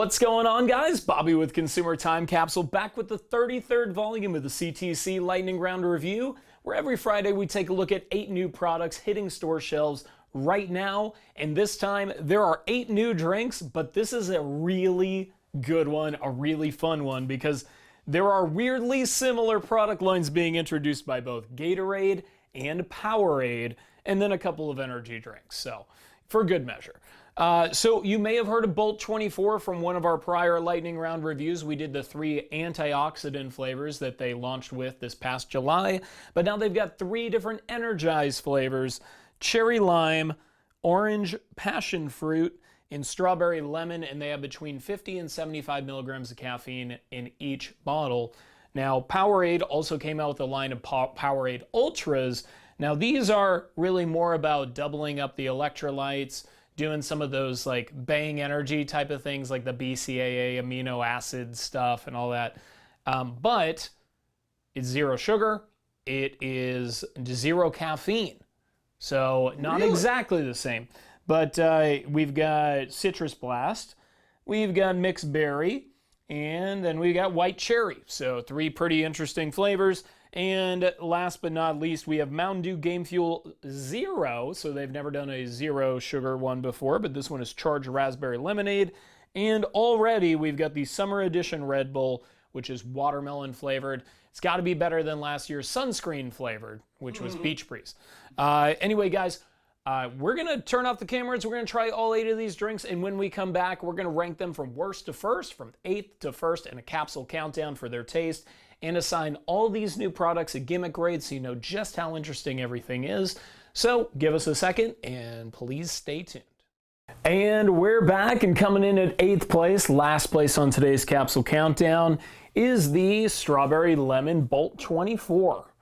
What's going on, guys? Bobby with Consumer Time Capsule, back with the 33rd volume of the CTC Lightning Round Review, where every Friday we take a look at 8 new products hitting store shelves right now. And this time there are 8 new drinks, but this is a really good one, a really fun one, because there are weirdly similar product lines being introduced by both Gatorade and Powerade, and then a couple of energy drinks. So, for good measure. So you may have heard of Bolt 24 from one of our prior lightning round reviews. We did the 3 antioxidant flavors that they launched with this past July, but now they've got 3 different Energize flavors: cherry lime, orange passion fruit, and strawberry lemon, and they have between 50 and 75 milligrams of caffeine in each bottle. Now, Powerade also came out with a line of Powerade Ultras. Now, these are really more about doubling up the electrolytes, doing some of those like bang energy type of things like the BCAA amino acid stuff and all that. But it's 0 sugar. It is 0 caffeine. So not exactly the same. But we've got Citrus Blast, we've got Mixed Berry, and then we got White Cherry. So 3 pretty interesting flavors. And last but not least, we have Mountain Dew Game Fuel Zero. So they've never done a 0 sugar one before, but this one is Charged Raspberry Lemonade. And already we've got the Summer Edition Red Bull, which is watermelon flavored. It's got to be better than last year's Sunscreen flavored, which was Beach Breeze. Anyway, guys, we're going to turn off the cameras. We're going to try all 8 of these drinks. And when we come back, we're going to rank them from worst to first, from 8th to first, and a capsule countdown for their taste, and assign all these new products a Gimmick Grade so you know just how interesting everything is. So give us a second and please stay tuned. And we're back, and coming in at 8th place, last place on today's capsule countdown, is the Strawberry Lemon Bolt 24.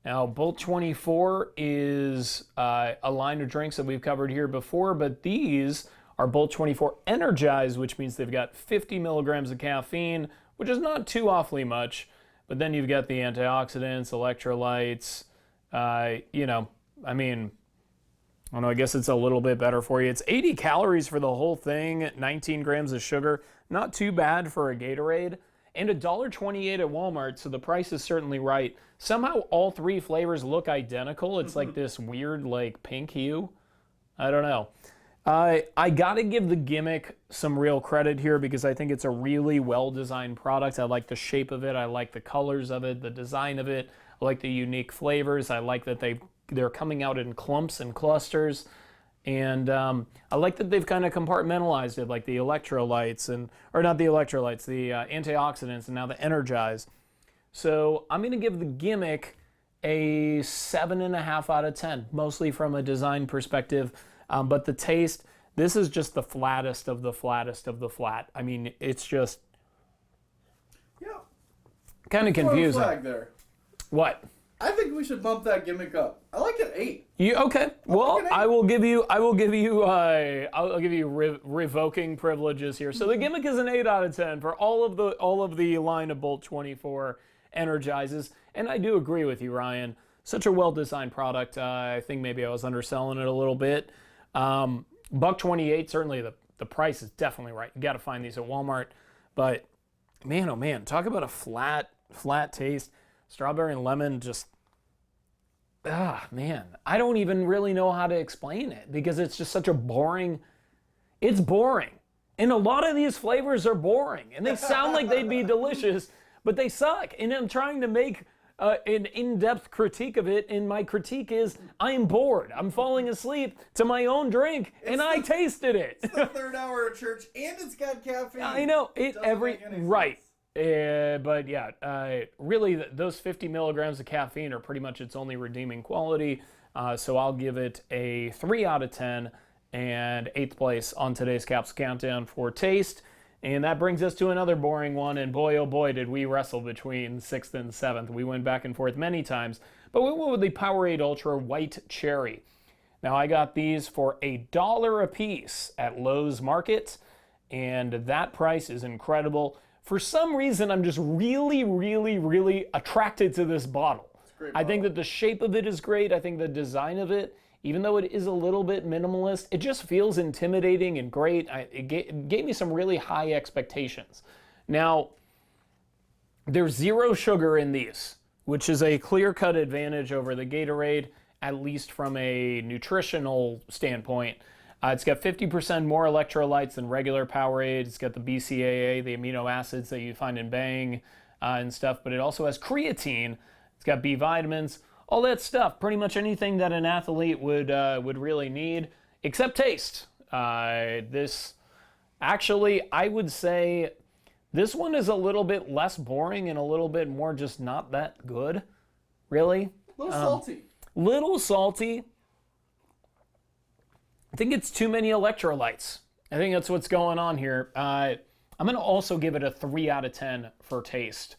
Now, Bolt 24 is a line of drinks that we've covered here before, but these are Bolt 24 Energize, which means they've got 50 milligrams of caffeine, which is not too awfully much. But then you've got the antioxidants, electrolytes, I guess it's a little bit better for you. It's 80 calories for the whole thing, 19 grams of sugar. Not too bad for a Gatorade. And $1.28 at Walmart, so the price is certainly right. Somehow all 3 flavors look identical. It's like this weird, like, pink hue. I don't know. I gotta give the Gimmick some real credit here because I think it's a really well-designed product. I like the shape of it. I like the colors of it, the design of it. I like the unique flavors. I like that they're coming out in clumps and clusters. And I like that they've kind of compartmentalized it, like the electrolytes, the antioxidants, and now the Energize. So I'm gonna give the Gimmick a 7.5 out of 10, mostly from a design perspective. But the taste, this is just the flattest of the flattest of the flat. I mean, it's just kind of confusing. Flag there. What? I think we should bump that Gimmick up. I like an 8. Okay. Well, I will give you revoking privileges here. So the Gimmick is an 8 out of 10 for all of the line of Bolt 24 Energizes, and I do agree with you, Ryan. Such a well-designed product. I think maybe I was underselling it a little bit. $1.28, certainly the price is definitely right. You got to find these at Walmart. But man, oh man, talk about a flat taste. Strawberry and lemon, just man, I don't even really know how to explain it because it's just such a boring. It's boring, and a lot of these flavors are boring, and they sound like they'd be delicious, but they suck. And I'm trying to make an in-depth critique of it, and my critique is I'm bored. I'm falling asleep to my own drink, and I tasted it. It's the 3rd hour of church, and it's got caffeine. I know it right. But yeah, really those 50 milligrams of caffeine are pretty much its only redeeming quality. So I'll give it a 3 out of 10 and 8th place on today's Capsule Countdown for taste. And that brings us to another boring one, and boy, oh boy, did we wrestle between 6th and 7th. We went back and forth many times, but we went with the Powerade Ultra White Cherry. Now, I got these for $1 a piece at Lowe's Market, and that price is incredible. For some reason, I'm just really, really, really attracted to this bottle. I think that the shape of it is great. I think the design of it even though it is a little bit minimalist, it just feels intimidating and great. It gave me some really high expectations. Now, there's 0 sugar in these, which is a clear-cut advantage over the Gatorade, at least from a nutritional standpoint. It's got 50% more electrolytes than regular Powerade. It's got the BCAA, the amino acids that you find in Bang and stuff, but it also has creatine. It's got B vitamins, all that stuff. Pretty much anything that an athlete would really need, except taste. This, actually, I would say this one is a little bit less boring and a little bit more just not that good, really. A little salty. Little salty. I think it's too many electrolytes. I think that's what's going on here. I'm going to also give it a 3 out of 10 for taste,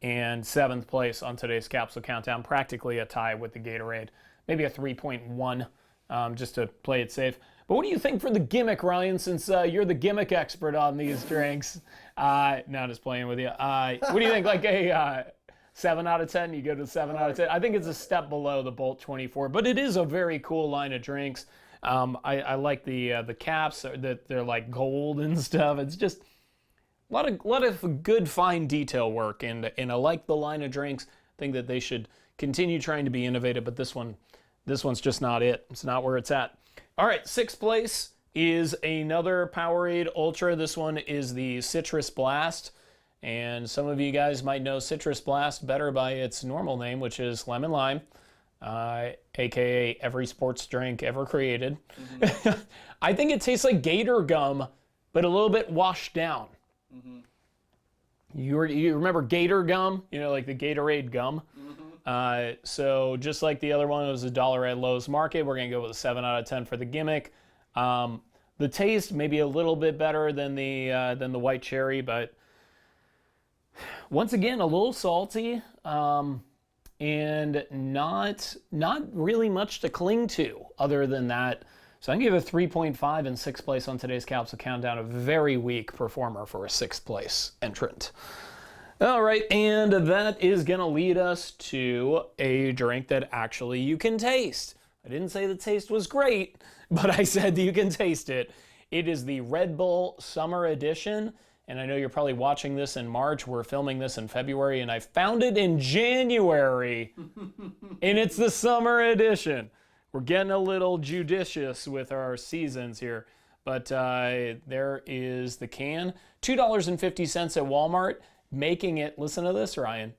and 7th place on today's Capsule Countdown, practically a tie with the Gatorade. Maybe a 3.1, just to play it safe. But what do you think for the gimmick, Ryan, since you're the gimmick expert on these drinks? No, just playing with you. What do you think, like a 7 out of 10? You go to 7 out of 10? I think it's a step below the Bolt 24, but it is a very cool line of drinks. I like the caps that they're like gold and stuff. It's just a lot of good fine detail work, and I like the line of drinks. I think that they should continue trying to be innovative, but this one's just not it. It's not where it's at. All right, 6th place is another Powerade Ultra. This one is the Citrus Blast, and some of you guys might know Citrus Blast better by its normal name, which is Lemon Lime. AKA every sports drink ever created. Mm-hmm. I think it tastes like Gator gum, but a little bit washed down. Mm-hmm. You remember Gator gum? You know, like the Gatorade gum? Mm-hmm. So just like the other one, it was $1 at Lowe's Market. We're going to go with a 7 out of 10 for the gimmick. The taste maybe a little bit better than the white cherry, but once again, a little salty. And not really much to cling to other than that. So I'm going to give it a 3.5 in 6th place on today's Capsule Countdown. A very weak performer for a 6th place entrant. All right, and that is going to lead us to a drink that actually you can taste. I didn't say the taste was great, but I said you can taste it. It is the Red Bull Summer Edition. And I know you're probably watching this in March. We're filming this in February, and I found it in January, and it's the summer edition. We're getting a little judicious with our seasons here, but there is the can. $2.50 at Walmart, making it, listen to this, Ryan,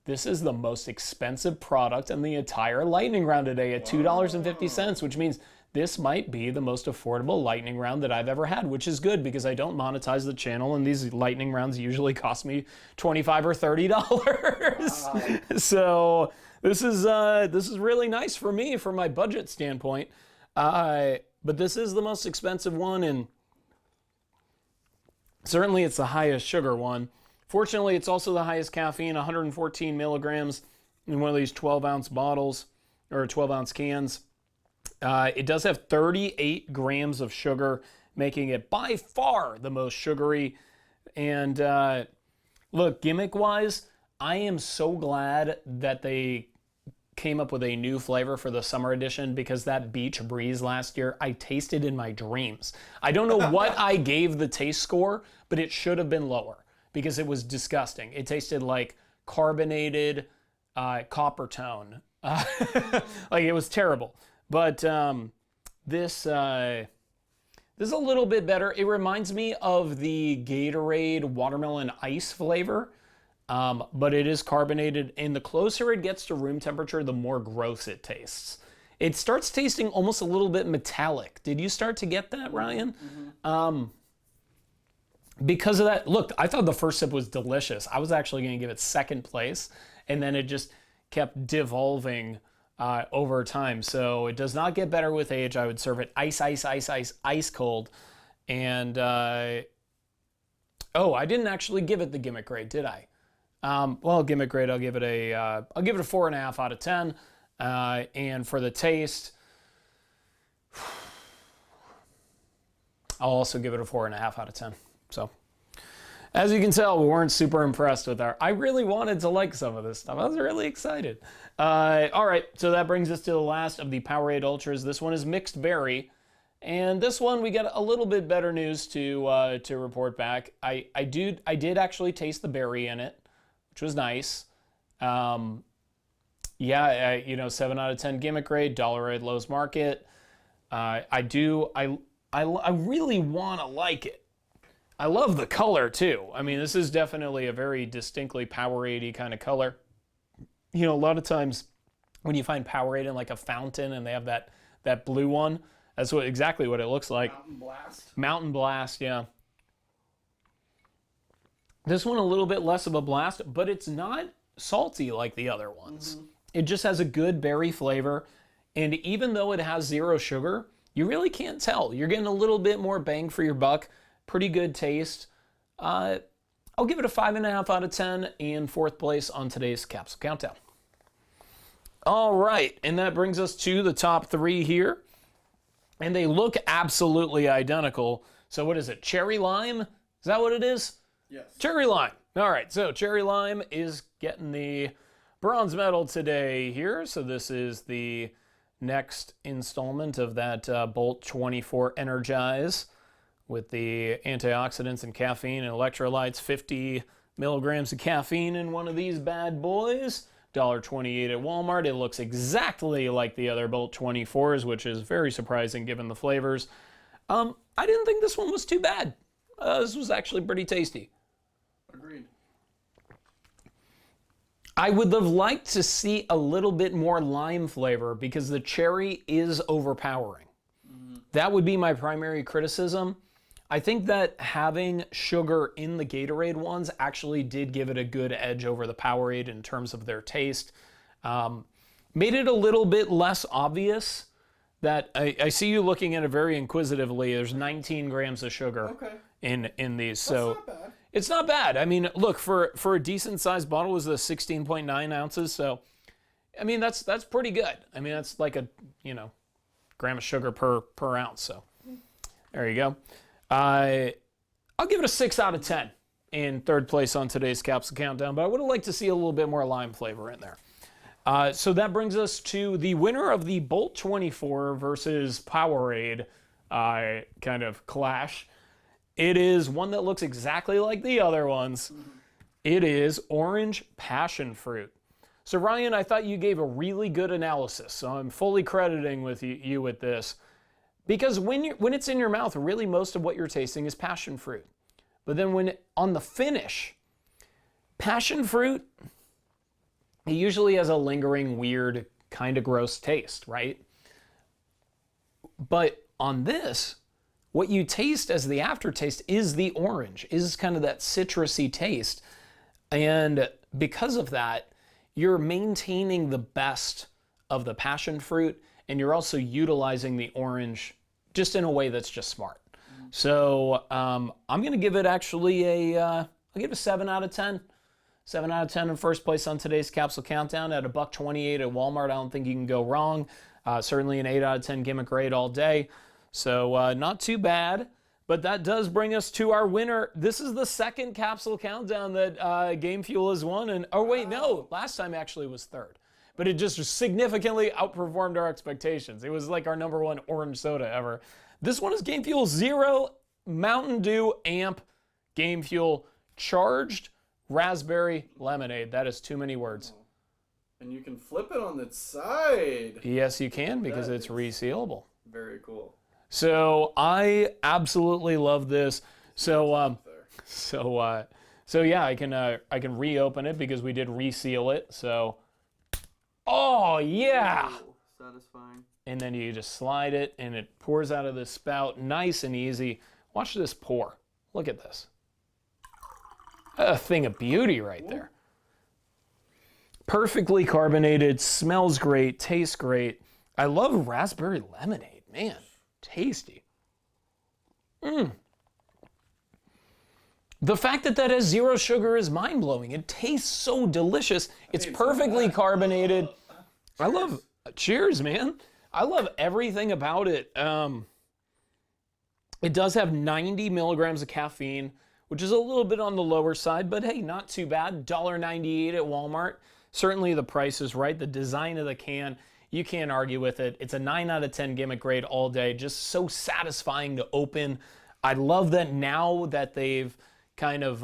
this is the most expensive product in the entire lightning round today at $2.50, which means this might be the most affordable lightning round that I've ever had, which is good because I don't monetize the channel, and these lightning rounds usually cost me $25 or $30. Wow. So this is really nice for me from my budget standpoint. But this is the most expensive one, and certainly it's the highest sugar one. Fortunately, it's also the highest caffeine, 114 milligrams in one of these 12-ounce bottles or 12-ounce cans. It does have 38 grams of sugar, making it by far the most sugary. And look, gimmick-wise, I am so glad that they came up with a new flavor for the summer edition, because that Beach Breeze last year, I tasted in my dreams. I don't know what I gave the taste score, but it should have been lower because it was disgusting. It tasted like carbonated copper tone. Like, it was terrible. But this is a little bit better. It reminds me of the Gatorade watermelon ice flavor, but it is carbonated, and the closer it gets to room temperature, the more gross it tastes. It starts tasting almost a little bit metallic. Did you start to get that, Ryan? Mm-hmm. Because of that, look, I thought the first sip was delicious. I was actually going to give it 2nd place, and then it just kept devolving over time. So it does not get better with age. I would serve it ice cold. And oh, I didn't actually give it the Gimmick Grade, did I? Well, Gimmick Grade, I'll give it a 4.5 out of 10. And for the taste, I'll also give it a 4.5 out of 10. So As you can tell, we weren't super impressed with I really wanted to like some of this stuff. I was really excited. All right, so that brings us to the last of the Powerade Ultras. This one is mixed berry. And this one, we got a little bit better news to report back. I did actually taste the berry in it, which was nice. Yeah, 7 out of 10 Gimmick Grade, $1 at Lowe's Market. I really want to like it. I love the color too. I mean, this is definitely a very distinctly Powerade-y kind of color. You know, a lot of times when you find Powerade in like a fountain and they have that blue one, that's exactly what it looks like. Mountain Blast. Mountain Blast, yeah. This one a little bit less of a blast, but it's not salty like the other ones. Mm-hmm. It just has a good berry flavor, and even though it has 0 sugar, you really can't tell. You're getting a little bit more bang for your buck. Pretty good taste. I'll give it a 5.5 out of 10 and 4th place on today's Capsule Countdown. All right, and that brings us to the top 3 here. And they look absolutely identical. So what is it, Cherry Lime? Is that what it is? Yes. Cherry Lime. All right, so Cherry Lime is getting the bronze medal today here. So this is the next installment of that Bolt 24 Energize with the antioxidants and caffeine and electrolytes, 50 milligrams of caffeine in one of these bad boys. $1.28 at Walmart. It looks exactly like the other Bolt 24s, which is very surprising given the flavors. I didn't think this one was too bad. This was actually pretty tasty. Agreed. I would have liked to see a little bit more lime flavor because the cherry is overpowering. Mm-hmm. That would be my primary criticism. I think that having sugar in the Gatorade ones actually did give it a good edge over the Powerade in terms of their taste. Made it a little bit less obvious that I see you looking at it very inquisitively. There's 19 grams of sugar in these. So that's not bad. It's not bad. I mean, look, for a decent sized bottle, it was the 16.9 ounces. So, I mean, that's pretty good. I mean, that's like a, gram of sugar per ounce. So there you go. I'll give it a 6 out of 10 in 3rd place on today's Capsule Countdown, but I would have liked to see a little bit more lime flavor in there. So that brings us to the winner of the Bolt 24 versus Powerade kind of clash. It is one that looks exactly like the other ones. Mm-hmm. It is Orange Passion Fruit. So Ryan, I thought you gave a really good analysis, so I'm fully crediting with you with this. Because when it's in your mouth, really most of what you're tasting is passion fruit. But then on the finish, passion fruit, it usually has a lingering, weird, kind of gross taste, right? But on this, what you taste as the aftertaste is the orange, is kind of that citrusy taste. And because of that, you're maintaining the best of the passion fruit, and you're also utilizing the orange just in a way that's just smart. So I'm going to give it actually I'll give it a 7 out of 10. 7 out of 10 in 1st place on today's Capsule Countdown at $1.28 at Walmart. I don't think you can go wrong. Certainly an 8 out of 10 Gimmick Grade all day. So not too bad. But that does bring us to our winner. This is the 2nd Capsule Countdown that Game Fuel has won. And oh wait, no, last time actually was 3rd. But it just significantly outperformed our expectations. It was like our #1 orange soda ever. This one is Game Fuel Zero Mountain Dew Amp Game Fuel Charged Raspberry Lemonade. That is too many words. And you can flip it on its side. Yes, you can, because it's resealable. Very cool. So I absolutely love this. So yeah, I can reopen it because we did reseal it. So. Oh, yeah. Ooh, satisfying. And then you just slide it, and it pours out of the spout nice and easy. Watch this pour. Look at this. A thing of beauty right there. Perfectly carbonated, smells great, tastes great. I love raspberry lemonade. Man, tasty. The fact that has 0 sugar is mind-blowing. It tastes so delicious. It's perfectly carbonated. I love, cheers, man. I love everything about it. It does have 90 milligrams of caffeine, which is a little bit on the lower side, but hey, not too bad. $1.98 at Walmart. Certainly the price is right. The design of the can, you can't argue with it. It's a 9 out of 10 Gimmick Grade all day. Just so satisfying to open. I love that now that they've kind of,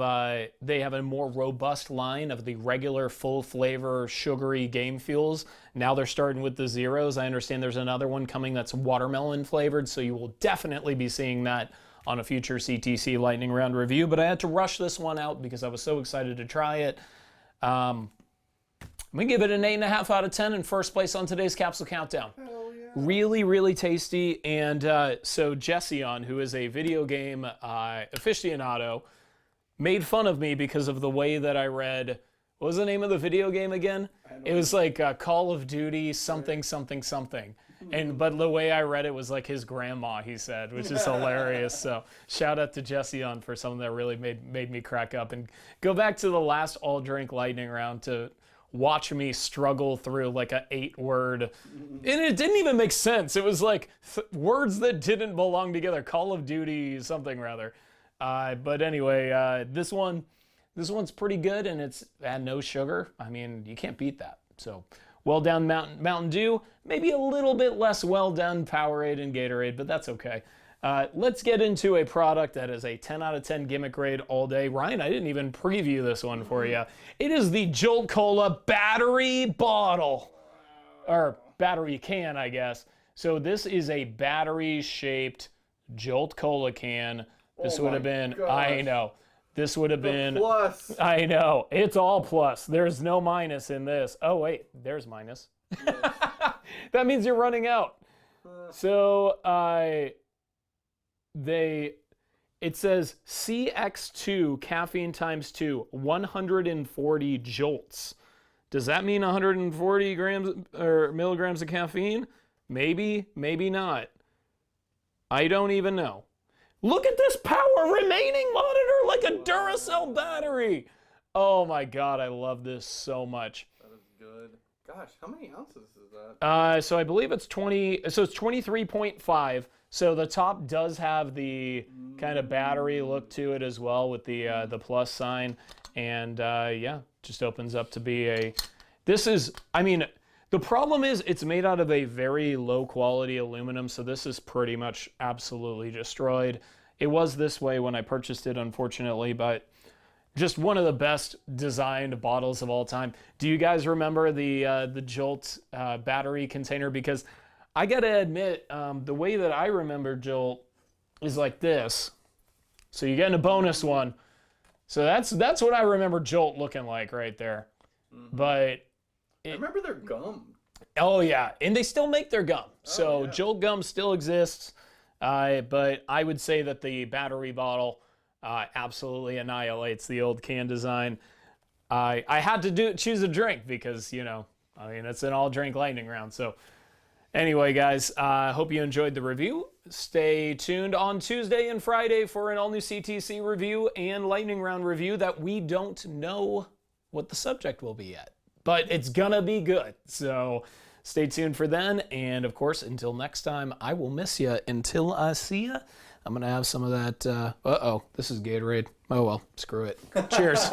they have a more robust line of the regular full flavor sugary game fuels. Now they're starting with the zeros. I understand there's another one coming that's watermelon flavored, so you will definitely be seeing that on a future CTC lightning round review, but I had to rush this one out because I was so excited to try it. We give it an 8.5 out of 10 in first place on today's Capsule Countdown. Hell yeah. Really, really tasty. And so Jesse, who is a video game aficionado, made fun of me because of the way that I read. What was the name of the video game again? It was like Call of Duty something something something. But the way I read it was like his grandma, he said, which is hilarious. So shout out to Jesse for something that really made me crack up. And go back to the last all drink lightning round to watch me struggle through like a 8-word, and it didn't even make sense. It was like words that didn't belong together. Call of Duty something rather. But anyway, this one's pretty good, and it's no sugar. I mean, you can't beat that. So well done Mountain Dew, maybe a little bit less well done Powerade and Gatorade, but that's okay. Let's get into a product that is a 10 out of 10 Gimmick Grade all day. Ryan, I didn't even preview this one for you. It is the Jolt Cola battery bottle, or battery can, I guess. So this is a battery-shaped Jolt Cola can. This would have been, gosh. I know, this would have been, Plus. I know, it's all plus. There's no minus in this. Oh wait, there's minus. That means you're running out. So, it says CX2 caffeine times 2, 140 jolts. Does that mean 140 grams or milligrams of caffeine? Maybe, maybe not. I don't even know. Look at this power remaining monitor, like a Duracell battery. Oh my God, I love this so much. That is good. Gosh, how many ounces is that? So I believe it's 20, so it's 23.5. So the top does have the kind of battery look to it as well with the plus sign. And yeah, just opens up to be this is, I mean, the problem is it's made out of a very low quality aluminum. So this is pretty much absolutely destroyed. It was this way when I purchased it, unfortunately, but just one of the best designed bottles of all time. Do you guys remember the Jolt battery container? Because I gotta admit, the way that I remember Jolt is like this. So you're getting a bonus one. So that's what I remember Jolt looking like right there. Mm-hmm. But I remember their gum. Oh yeah, and they still make their gum. So yeah. Jolt gum still exists. But I would say that the battery bottle absolutely annihilates the old can design. I had to choose a drink because, you know, I mean, it's an all drink lightning round. So anyway, guys, I hope you enjoyed the review. Stay tuned on Tuesday and Friday for an all new CTC review and lightning round review that we don't know what the subject will be yet, but it's gonna be good. So stay tuned for then. And of course, until next time, I will miss you until I see you. I'm gonna have some of that, this is Gatorade. Oh well, screw it. Cheers.